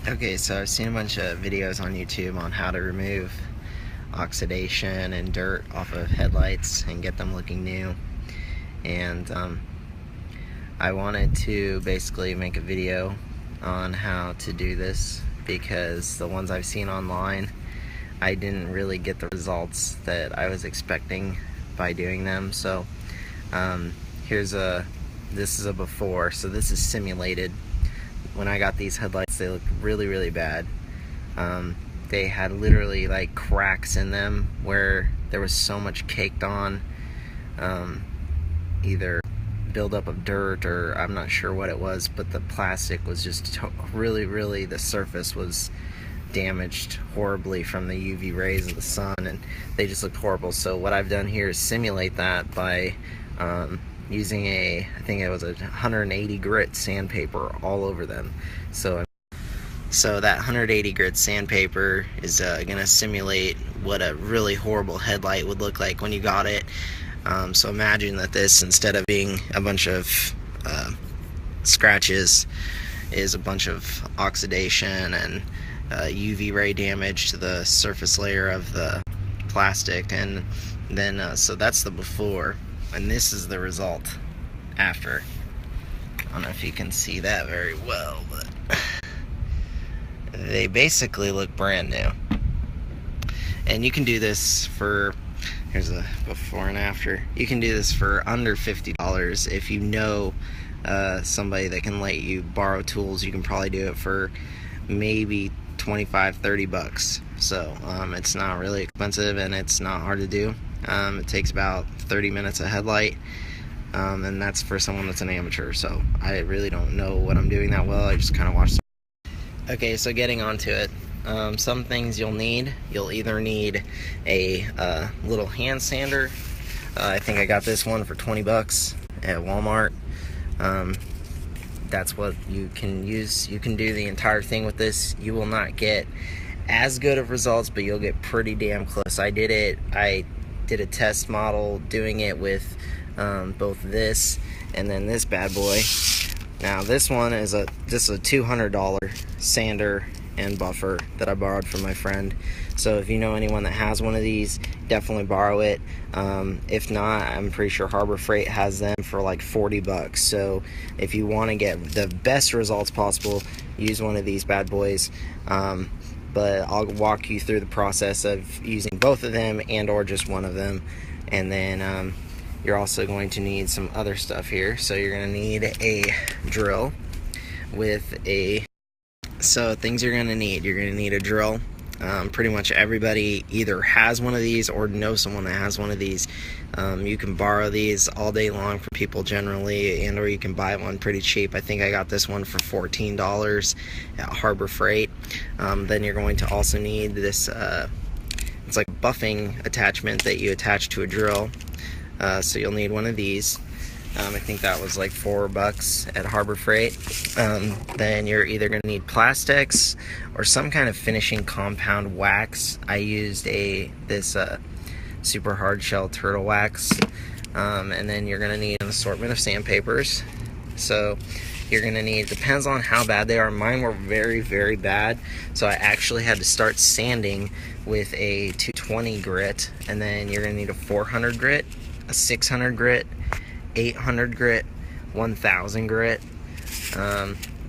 Okay, so I've seen a bunch of videos on YouTube on how to remove oxidation and dirt off of headlights and get them looking new. And I wanted to basically make a video on how to do this because the ones I've seen online, I didn't really get the results that I was expecting by doing them. So this is a before, so this is simulated. When I got these headlights, they looked really bad. They had literally like cracks in them where there was so much caked on, either buildup of dirt or I'm not sure what it was, but the plastic was just really, the surface was damaged horribly from the UV rays of the sun, and they just looked horrible. So what I've done here is simulate that by using I think it was a 180 grit sandpaper all over them. So that 180 grit sandpaper is going to simulate what a really horrible headlight would look like when you got it. So imagine that this, instead of being a bunch of scratches, is a bunch of oxidation and UV ray damage to the surface layer of the plastic. And then so that's the before, and this is the result after. I don't know if you can see that very well, but they basically look brand new. And you can do this for, here's a before and after. You can do this for under $50 if you know somebody that can let you borrow tools. You can probably do it for maybe 25-30 bucks. So it's not really expensive and it's not hard to do. It takes about 30 minutes a headlight, and that's for someone that's an amateur. So I really don't know what I'm doing that well. I just kind of watch. Okay, so getting onto it, some things you'll need. You'll either need a little hand sander. I think I got this one for 20 bucks at Walmart. That's what you can use. You can do the entire thing with this. You will not get as good of results, but you'll get pretty damn close. I did a test model doing it with both this and then this bad boy. Now this one is just a $200 sander and buffer that I borrowed from my friend. So if you know anyone that has one of these, definitely borrow it. If not, I'm pretty sure Harbor Freight has them for like 40 bucks. So if you want to get the best results possible, use one of these bad boys. But I'll walk you through the process of using both of them and or just one of them. And then you're also going to need some other stuff here. So you're going to need a drill with so things you're going to need. You're going to need a drill. Pretty much everybody either has one of these or knows someone that has one of these. You can borrow these all day long from people generally, and or you can buy one pretty cheap. I think I got this one for $14 at Harbor Freight. Then you're going to also need this, it's like a buffing attachment that you attach to a drill. So you'll need one of these. I think that was like $4 at Harbor Freight. Then you're either going to need plastics or some kind of finishing compound wax. I used this super hard shell turtle wax. And then you're going to need an assortment of sandpapers. So you're going to need, depends on how bad they are. Mine were very bad, so I actually had to start sanding with a 220 grit. And then you're going to need a 400 grit, a 600 grit, 800 grit, 1000 grit,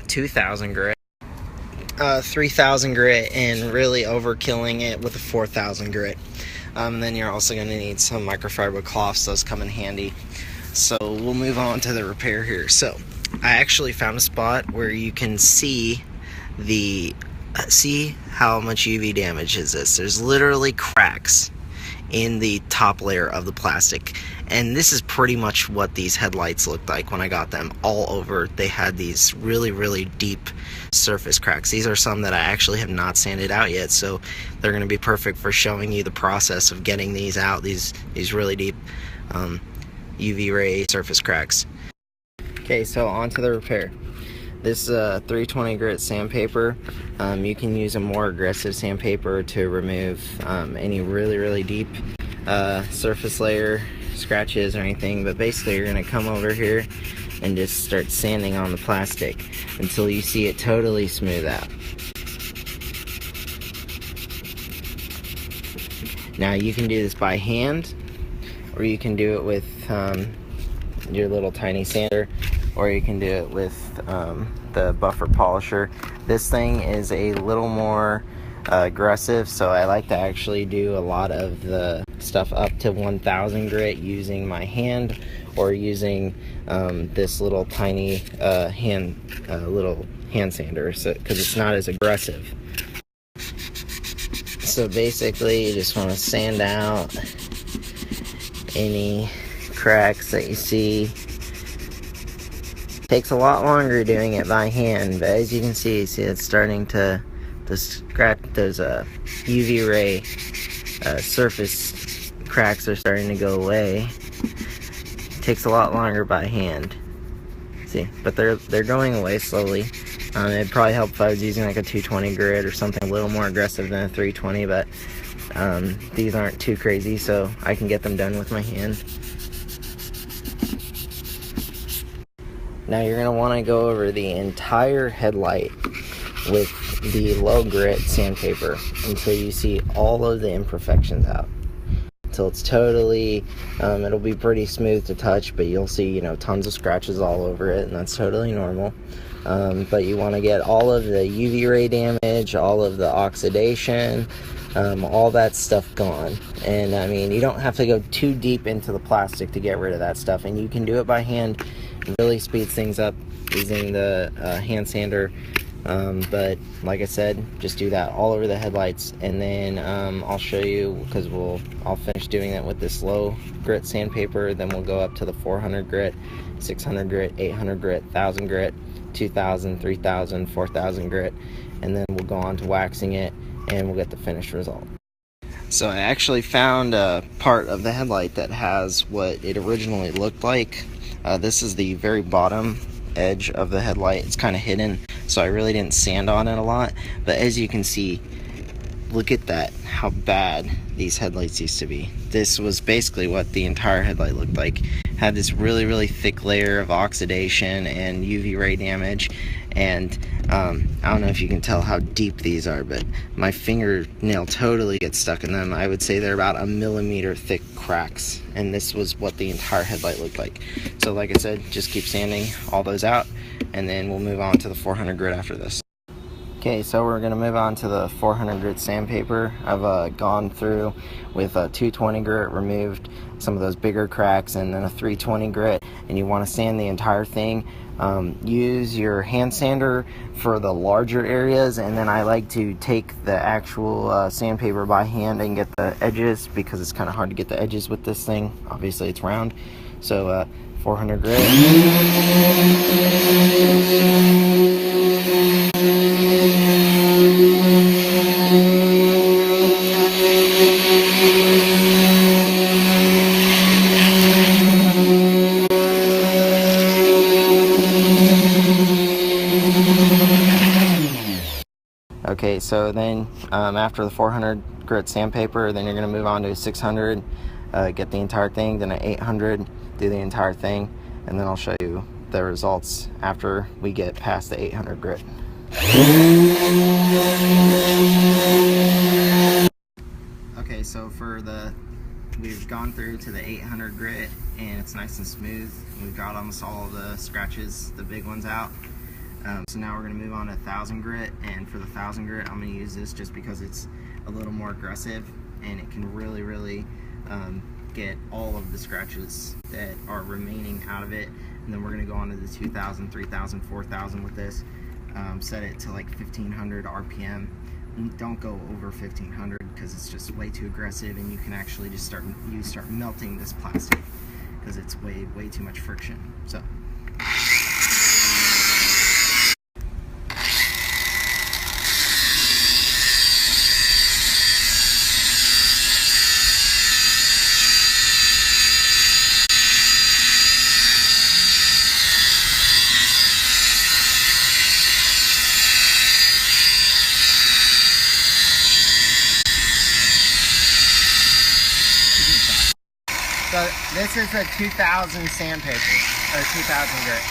2000 grit, 3000 grit, and really overkilling it with a 4000 grit. Then you're also going to need some microfiber cloths. Those come in handy. So we'll move on to the repair here. So I actually found a spot where you can see how much UV damage is this. There's literally cracks in the top layer of the plastic, and this is pretty much what these headlights looked like when I got them. All over they had these really deep surface cracks. These are some that I actually have not sanded out yet, so they're going to be perfect for showing you the process of getting these out, these really deep UV ray surface cracks. Okay, so on to the repair. This 320 grit sandpaper, you can use a more aggressive sandpaper to remove any really deep surface layer scratches or anything, but basically you're going to come over here and just start sanding on the plastic until you see it totally smooth out. Now you can do this by hand, or you can do it with your little tiny sander, or you can do it with the buffer polisher. This thing is a little more aggressive, so I like to actually do a lot of the stuff up to 1000 grit using my hand, or using this little tiny little hand sander, so because it's not as aggressive. So basically you just want to sand out any cracks that you see. Takes a lot longer doing it by hand, but as you can see it's starting to scratch. Those UV ray surface cracks are starting to go away. Takes a lot longer by hand. See, but they're going away slowly. It'd probably help if I was using like a 220 grit or something a little more aggressive than a 320, but these aren't too crazy, so I can get them done with my hand. Now you're going to want to go over the entire headlight with the low grit sandpaper until you see all of the imperfections out. Until it's totally, it'll be pretty smooth to touch, but you'll see, you know, tons of scratches all over it, and that's totally normal. But you want to get all of the UV ray damage, all of the oxidation, all that stuff gone. And I mean, you don't have to go too deep into the plastic to get rid of that stuff, and you can do it by hand. It really speeds things up using the hand sander. But like I said, just do that all over the headlights, and then I'll show you, because I'll finish doing it with this low grit sandpaper, then we'll go up to the 400 grit, 600 grit, 800 grit, 1000 grit, 2000, 3000, 4000 grit, and then we'll go on to waxing it, and we'll get the finished result. So I actually found a part of the headlight that has what it originally looked like. This is the very bottom edge of the headlight. It's kind of hidden, so I really didn't sand on it a lot, but as you can see, look at that, how bad these headlights used to be. This was basically what the entire headlight looked like. Had this really thick layer of oxidation and UV ray damage, and I don't know if you can tell how deep these are, but my fingernail totally gets stuck in them. I would say they're about 1 millimeter thick cracks, and this was what the entire headlight looked like. So like I said, just keep sanding all those out, and then we'll move on to the 400 grit after this. Okay, so we're going to move on to the 400 grit sandpaper. I've gone through with a 220 grit, removed some of those bigger cracks, and then a 320 grit, and you want to sand the entire thing. Use your hand sander for the larger areas, and then I like to take the actual sandpaper by hand and get the edges, because it's kind of hard to get the edges with this thing. Obviously it's round. So 400 grit. Okay, so then after the 400 grit sandpaper, then you're going to move on to 600, get the entire thing, then at 800, do the entire thing, and then I'll show you the results after we get past the 800 grit. Okay, so we've gone through to the 800 grit, and it's nice and smooth. We've got almost all of the scratches, the big ones, out. So now we're going to move on to 1000 grit, and for the 1000 grit I'm going to use this just because it's a little more aggressive, and it can really get all of the scratches that are remaining out of it. And then we're going to go on to the 2000, 3000, 4000 with this. Set it to like 1500 RPM. Don't go over 1500 because it's just way too aggressive, and you can actually just start melting this plastic because it's way too much friction. So this is a 2000 sandpaper, or 2000 grit.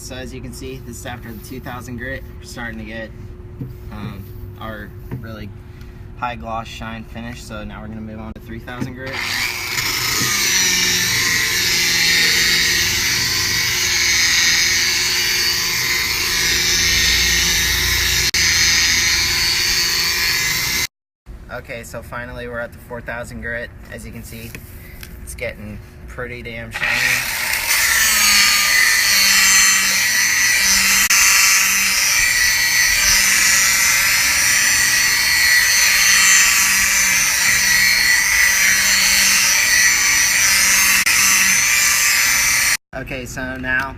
so as you can see, this is after the 2000 grit. We're starting to get our really high gloss shine finish, so now we're going to move on to 3000 grit. Okay, so finally we're at the 4000 grit. As you can see, it's getting pretty damn shiny. Okay, so now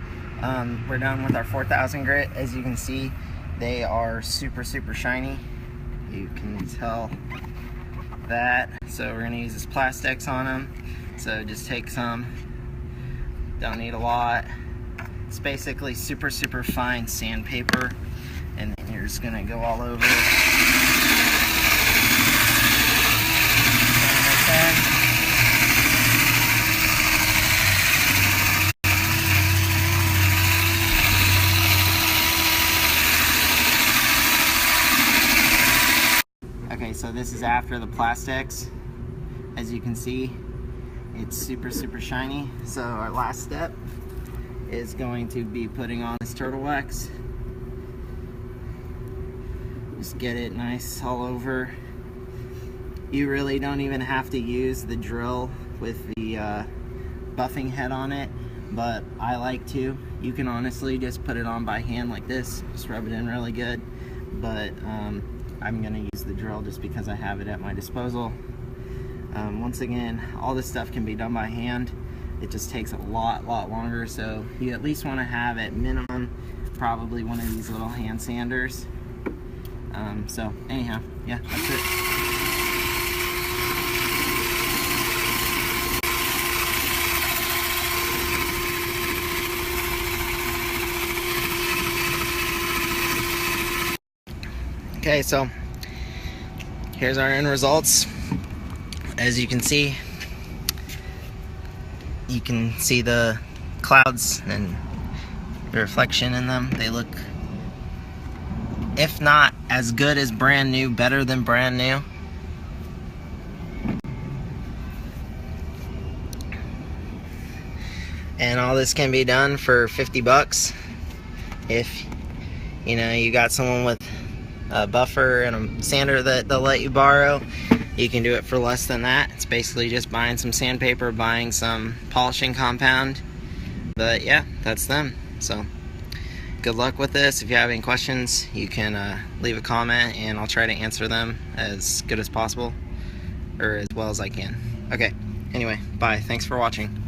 we're done with our 4000 grit. As you can see, they are super shiny. You can tell that. So we're gonna use this Plastex on them. So just take some, don't need a lot. It's basically super fine sandpaper, and then you're just gonna go all over it. Okay, so this is after the Plastex. As you can see, it's super shiny. So our last step is going to be putting on this turtle wax. Just get it nice all over. You really don't even have to use the drill with the buffing head on it, but I like to. You can honestly just put it on by hand like this, just rub it in really good, but I'm gonna use the drill just because I have it at my disposal. Once again, all this stuff can be done by hand. It just takes a lot longer, so you at least want to have at minimum probably one of these little hand sanders. So anyhow, yeah, that's it. Okay, so here's our end results. As you can see the clouds and the reflection in them. They look, if not as good as brand new, better than brand new. And all this can be done for 50 bucks. If you got someone with a buffer and a sander that they'll let you borrow, you can do it for less than that. It's basically just buying some sandpaper, buying some polishing compound. But yeah, that's them. So good luck with this. If you have any questions, you can leave a comment and I'll try to answer them as good as possible, or as well as I can. Okay, anyway, bye. Thanks for watching.